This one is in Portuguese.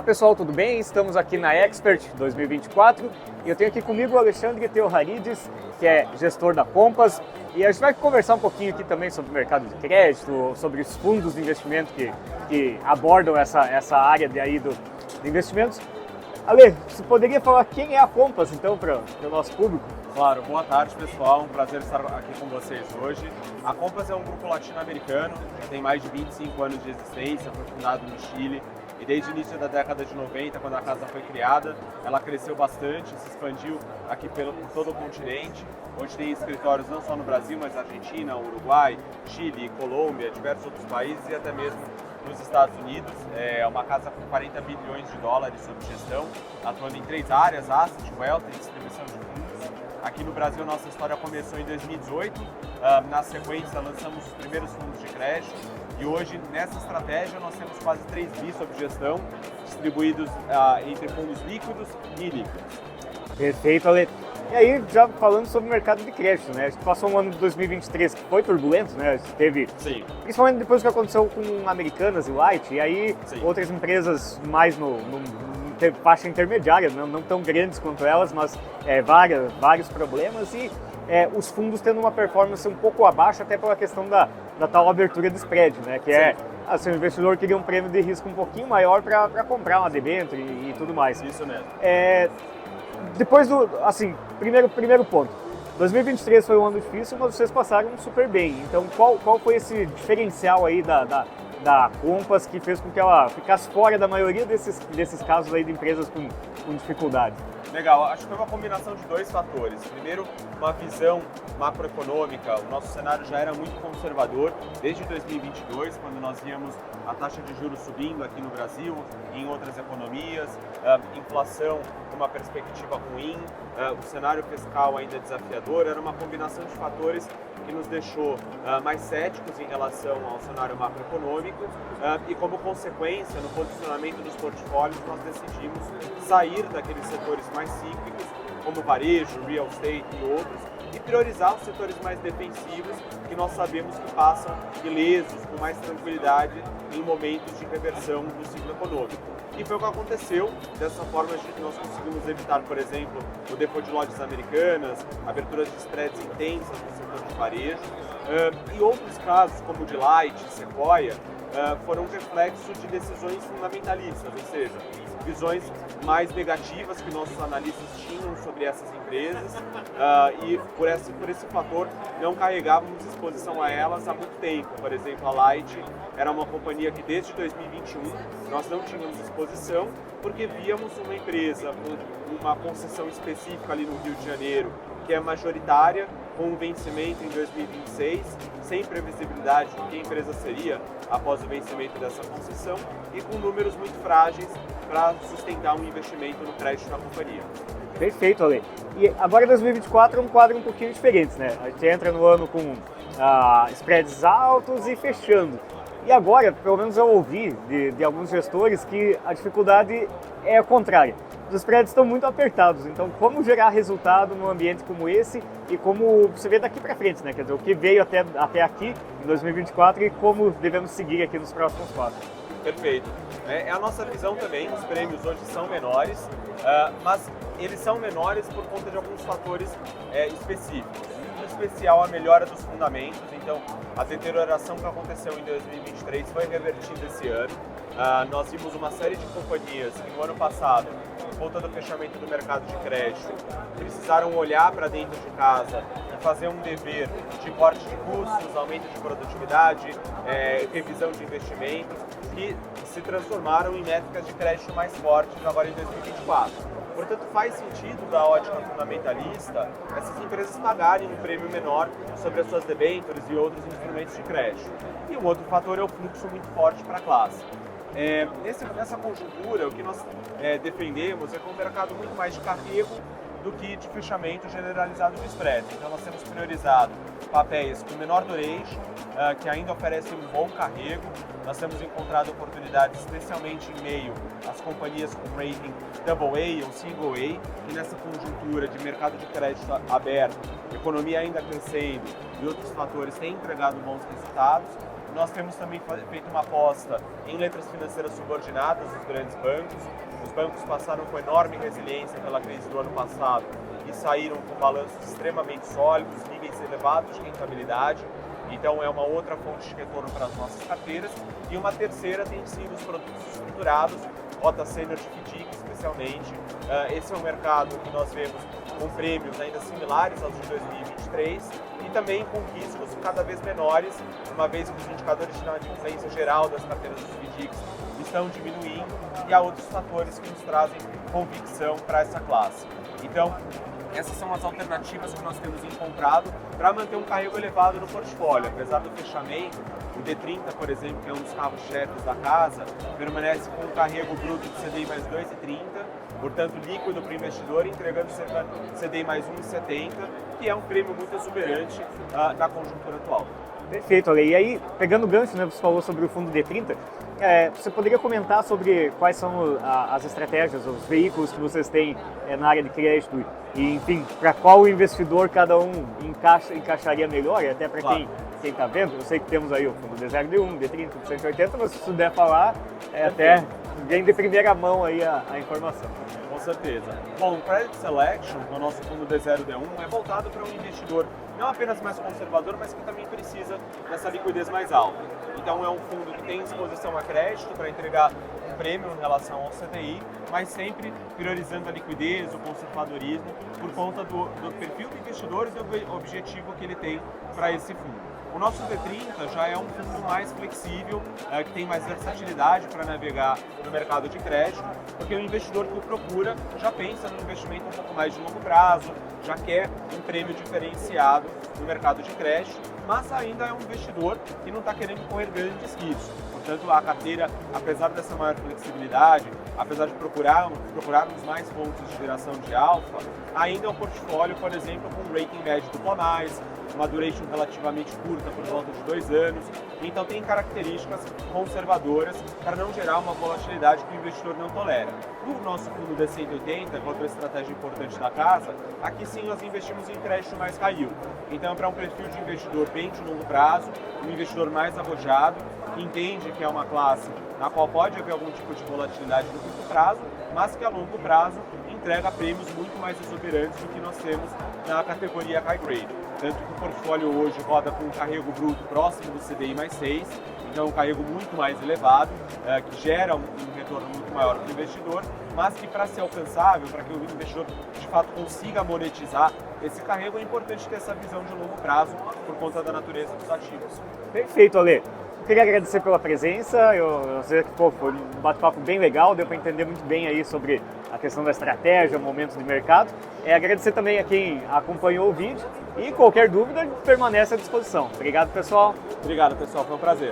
Olá pessoal, tudo bem? Estamos aqui na Expert 2024 e eu tenho aqui comigo o Alexandre Teoharides, que é gestor da Compass, e a gente vai conversar um pouquinho aqui também sobre o mercado de crédito, sobre os fundos de investimento que abordam essa área de investimentos. Ale, você poderia falar quem é a Compass então para o nosso público? Claro, boa tarde pessoal, um prazer estar aqui com vocês hoje. A Compass é um grupo latino-americano, tem mais de 25 anos de existência, foi fundado no Chile e desde o início da década de 90, quando a casa foi criada, ela cresceu bastante, se expandiu aqui por todo o continente. Hoje tem escritórios não só no Brasil, mas na Argentina, Uruguai, Chile, Colômbia, diversos outros países e até mesmo nos Estados Unidos. É uma casa com 40 bilhões de dólares sob gestão, atuando em 3 áreas: asset, wealth e distribuição de fundos. Aqui no Brasil, nossa história começou em 2018. Na sequência, lançamos os primeiros fundos de crédito e hoje, nessa estratégia, nós temos quase 3 bi sob gestão, distribuídos entre fundos líquidos e ilíquidos. Perfeito, Ale. E aí, já falando sobre o mercado de crédito, né? A gente passou um ano de 2023 que foi turbulento, né? A gente teve, Sim. Principalmente depois do que aconteceu com Americanas e Light, e aí Sim. outras empresas mais no faixa intermediária, não tão grandes quanto elas, mas vários problemas e os fundos tendo uma performance um pouco abaixo, até pela questão da tal abertura de spread, né? Que Sim. o investidor queria um prêmio de risco um pouquinho maior para comprar uma debênture e tudo mais. Isso mesmo. Depois primeiro ponto. 2023 foi um ano difícil, mas vocês passaram super bem. Então, qual foi esse diferencial aí da Compass que fez com que ela ficasse fora da maioria desses casos aí de empresas com dificuldade? Legal, acho que foi uma combinação de 2 fatores. Primeiro, uma visão macroeconômica. O nosso cenário já era muito conservador desde 2022, quando nós víamos a taxa de juros subindo aqui no Brasil e em outras economias, inflação com uma perspectiva ruim, o cenário fiscal ainda desafiador. Era uma combinação de fatores que nos deixou mais céticos em relação ao cenário macroeconômico e, como consequência, no posicionamento dos portfólios, nós decidimos sair daqueles setores mais cíclicos, como varejo, real estate e outros, e priorizar os setores mais defensivos, que nós sabemos que passam ilesos, com mais tranquilidade, em momentos de reversão do ciclo econômico. E foi o que aconteceu. Dessa forma, nós conseguimos evitar, por exemplo, o default de lojas americanas, aberturas de spreads intensas no setor de varejo, e outros casos, como o de Light, Sequoia, foram reflexo de decisões fundamentalistas, ou seja, visões mais negativas que nossos analistas tinham sobre essas empresas e por esse fator não carregávamos exposição a elas há muito tempo. Por exemplo, a Light era uma companhia que desde 2021 nós não tínhamos exposição porque víamos uma empresa com uma concessão específica ali no Rio de Janeiro que é majoritária, com um vencimento em 2026, sem previsibilidade de quem a empresa seria após o vencimento dessa concessão e com números muito frágeis para sustentar um investimento no crédito da companhia. Perfeito, Ale. E agora 2024 é um quadro um pouquinho diferente, né? A gente entra no ano com spreads altos e fechando. E agora, pelo menos eu ouvi de alguns gestores que a dificuldade é a contrária. Os spreads estão muito apertados, então como gerar resultado num ambiente como esse e como você vê daqui para frente, né? Quer dizer, o que veio até aqui em 2024 e como devemos seguir aqui nos próximos passos. Perfeito. É a nossa visão também, os prêmios hoje são menores, mas eles são menores por conta de alguns fatores específicos. Em especial a melhora dos fundamentos, então a deterioração que aconteceu em 2023 foi revertida esse ano. Nós vimos uma série de companhias que no ano passado, por conta do fechamento do mercado de crédito, precisaram olhar para dentro de casa e fazer um dever de corte de custos, aumento de produtividade, revisão de investimentos, que se transformaram em métricas de crédito mais fortes agora em 2024. Portanto, faz sentido, da ótica fundamentalista, essas empresas pagarem um prêmio menor sobre as suas debêntures e outros instrumentos de crédito. E um outro fator é o fluxo muito forte para a classe. Nessa conjuntura, o que nós defendemos é com um mercado muito mais de carrego do que de fechamento generalizado de spread. Então nós temos priorizado papéis com menor duration, que ainda oferecem um bom carrego. Nós temos encontrado oportunidades especialmente em meio às companhias com rating AA ou Single A, e nessa conjuntura de mercado de crédito aberto, economia ainda crescendo e outros fatores têm entregado bons resultados. Nós temos também feito uma aposta em letras financeiras subordinadas dos grandes bancos. Os bancos passaram com enorme resiliência pela crise do ano passado e saíram com balanços extremamente sólidos, níveis elevados de rentabilidade. Então é uma outra fonte de retorno para as nossas carteiras. E uma terceira tem sido os produtos estruturados, rota sênior de FDIC especialmente. Esse é um mercado que nós vemos com prêmios ainda similares aos de 2023 e também com riscos cada vez menores, uma vez que os indicadores de inadimplência geral das carteiras dos FDICs estão diminuindo e há outros fatores que nos trazem convicção para essa classe. Então, essas são as alternativas que nós temos encontrado para manter um carrego elevado no portfólio. Apesar do fechamento, o D30, por exemplo, que é um dos carros-chefes da casa, permanece com um carrego bruto de CDI mais 2,30, portanto líquido para o investidor, entregando cerca de CDI mais 1,70, que é um prêmio muito exuberante na conjuntura atual. Perfeito, Ale. E aí, pegando o gancho, né, você falou sobre o fundo D30, você poderia comentar sobre quais são as estratégias, os veículos que vocês têm na área de crédito e, enfim, para qual investidor cada um encaixaria melhor, até para Claro. quem está vendo. Eu sei que temos aí o fundo D0D1, D30, D180, mas se puder falar, até vem de primeira mão aí a informação. Com certeza. Bom, o Credit Selection, o nosso fundo D0D1, é voltado para um investidor não apenas mais conservador, mas que também precisa dessa liquidez mais alta. Então é um fundo que tem exposição a crédito para entregar um prêmio em relação ao CDI, mas sempre priorizando a liquidez, o conservadorismo, por conta do perfil do investidor e do objetivo que ele tem para esse fundo. O nosso D30 já é um fundo mais flexível, que tem mais versatilidade para navegar no mercado de crédito, porque o investidor que o procura já pensa no investimento um pouco mais de longo prazo, já quer um prêmio diferenciado no mercado de crédito, mas ainda é um investidor que não está querendo correr grandes riscos. Portanto, a carteira, apesar dessa maior flexibilidade, apesar de procurarmos mais fontes de geração de alfa, ainda é um portfólio, por exemplo, com um rating médio duplo A+, uma duration relativamente curta, por volta de 2 anos, então tem características conservadoras para não gerar uma volatilidade que o investidor não tolera. No nosso fundo D180, que é outra estratégia importante da casa, aqui sim nós investimos em crédito mais high yield. Então é para um perfil de investidor bem de longo prazo, um investidor mais arrojado, que entende que é uma classe na qual pode haver algum tipo de volatilidade no curto prazo, mas que a longo prazo entrega prêmios muito mais exuberantes do que nós temos na categoria high grade. Tanto que o portfólio hoje roda com um carrego bruto próximo do CDI mais 6, então um carrego muito mais elevado, que gera um retorno muito maior para o investidor, mas que para ser alcançável, para que o investidor de fato consiga monetizar esse carrego, é importante ter essa visão de longo prazo por conta da natureza dos ativos. Perfeito, Ale. Eu queria agradecer pela presença, eu sei que foi um bate-papo bem legal, deu para entender muito bem aí sobre a questão da estratégia, momentos de mercado. Agradecer também a quem acompanhou o vídeo e qualquer dúvida permanece à disposição. Obrigado, pessoal. Obrigado, pessoal, foi um prazer.